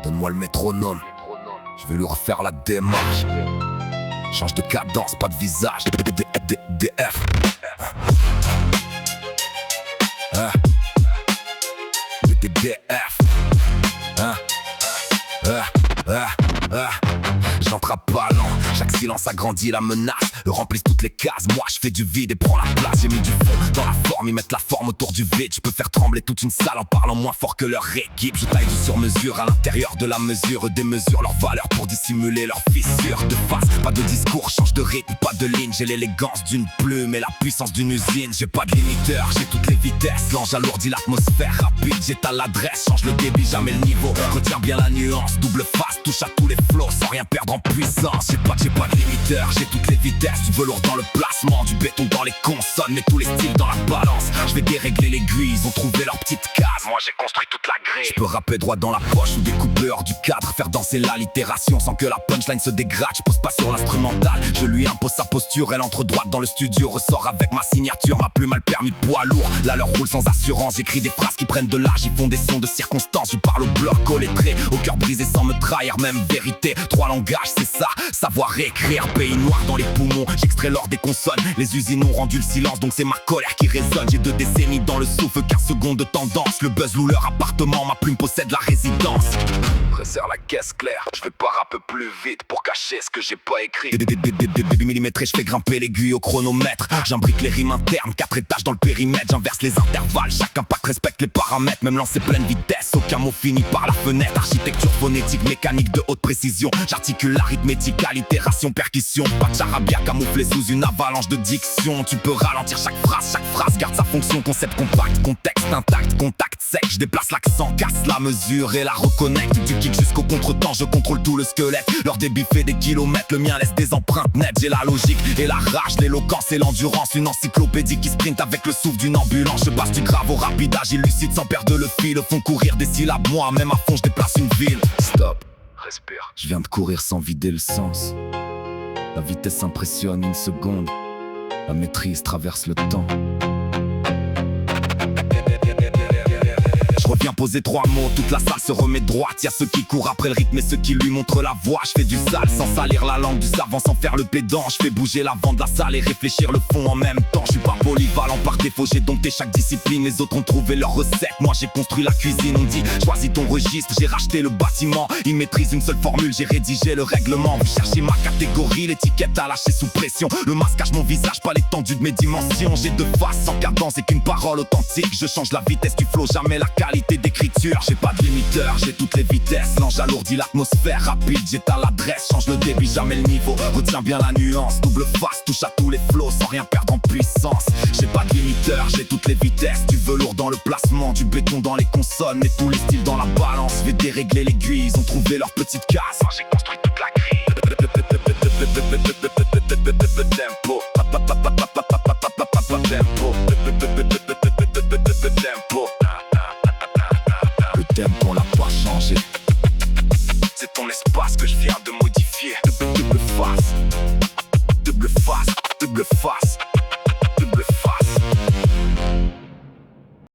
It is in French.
Donne-moi le métronome, je vais lui refaire la démarche. Change de cadence, pas de visage. DF. DF. J'entre à pas lent, chaque silence agrandit la menace. Remplissent toutes les cases, moi je fais du vide et prends la place. J'ai mis du fond dans la forme, ils mettent la forme autour du vide. Je peux faire trembler toute une salle en parlant moins fort que leur équipe. Je taille du sur-mesure à l'intérieur de la mesure. Démesure leur valeur pour dissimuler leurs fissures. De face, pas de discours, change de rythme, pas de ligne. J'ai l'élégance d'une plume et la puissance d'une usine. J'ai pas de limiteur, j'ai toutes les vitesses. L'ange alourdit l'atmosphère rapide, j'étale l'adresse. Change le débit, jamais le niveau. Retiens bien la nuance, double face, touche à tous les flots sans rien perdre en puissance. J'ai pas de limiteur, j'ai toutes les vitesses. Du velours dans le placement, du béton dans les consonnes, mais tous les styles dans la balance. Je vais dérégler l'aiguille, ils ont trouvé leur petite case. Moi j'ai construit toute la grille. Je peux rapper droit dans la poche ou découper hors du cadre. Faire danser l'allitération sans que la punchline se dégrade. Je pose pas sur l'instrumental, je lui impose sa posture. Elle entre droite dans le studio, ressort avec ma signature. Ma plume a le permis de poids lourd, la leur roule sans assurance. J'écris des phrases qui prennent de l'âge, ils font des sons de circonstance. Je parle au bloc, au lettré, au cœur brisé sans me trahir. Même vérité, 3 langages c'est ça, savoir écrire. Pays noir dans les poumons, j'extrais l'or des consonnes. Les usines ont rendu le silence, donc c'est ma colère qui résonne. J'ai 2 décennies dans le souffle, 15 secondes de tendance. Le buzz loue leur appartement, ma plume possède la résidence. Resserre la caisse claire, je vais pas rapper plus vite pour cacher ce que j'ai pas écrit. Début millimétré, je fais grimper l'aiguille au chronomètre. J'imbrique les rimes internes, 4 étages dans le périmètre. J'inverse les intervalles, chaque impact respecte les paramètres. Même lancé pleine vitesse, aucun mot finit par la fenêtre. Architecture phonétique, mécanique de haute précision. J'articule l'arithmétique, allitération, percussion. Pas de charabia camouflé sous une avalanche de diction. Tu peux ralentir chaque phrase garde sa fonction. Concept compact, contexte intact, contact sec. Je déplace l'accent, casse la mesure et la reconnecte. Du kick jusqu'au contretemps, je contrôle tout le squelette. Leur débit fait des kilomètres, le mien laisse des empreintes nettes. J'ai la logique et la rage, l'éloquence et l'endurance. Une encyclopédie qui sprint avec le souffle d'une ambulance. Je passe du grave au rapidage, illucide sans perdre le fil. Font courir des syllabes, moi même à fond je déplace une ville. Stop, respire. Je viens de courir sans vider le sens. La vitesse impressionne une seconde. La maîtrise traverse le temps. Je reviens poser 3 mots, toute la salle se remet droite. Y'a ceux qui courent après le rythme et ceux qui lui montrent la voie. Je fais du sale sans salir la langue du savant, sans faire le pédant. Je fais bouger l'avant de la salle et réfléchir le fond en même temps. Je suis pas polyvalent par défaut, j'ai dompté chaque discipline. Les autres ont trouvé leur recette, moi j'ai construit la cuisine. On dit choisis ton registre, j'ai racheté le bâtiment. Ils maîtrisent une seule formule, j'ai rédigé le règlement. Vous cherchez ma catégorie, l'étiquette à lâcher sous pression. Le masque cache mon visage, pas l'étendue de mes dimensions. J'ai 2 faces sans cadence et qu'une parole authentique. Je change la vitesse du flow, jamais la qualité d'écriture. J'ai pas de limiteur, j'ai toutes les vitesses. L'ange alourdit l'atmosphère rapide, j'étale l'adresse. Change le débit, jamais le niveau. Retiens bien la nuance, double face, touche à tous les flots sans rien perdre en puissance. J'ai pas de limiteur, j'ai toutes les vitesses. Du velours dans le placement, du béton dans les consonnes, mais tous les styles dans la balance. Je vais dérégler l'aiguille, ils ont trouvé leur petite case. Moi j'ai construit toute la grille. Tempo. Le tempo on l'a pas changé. C'est ton espace que je viens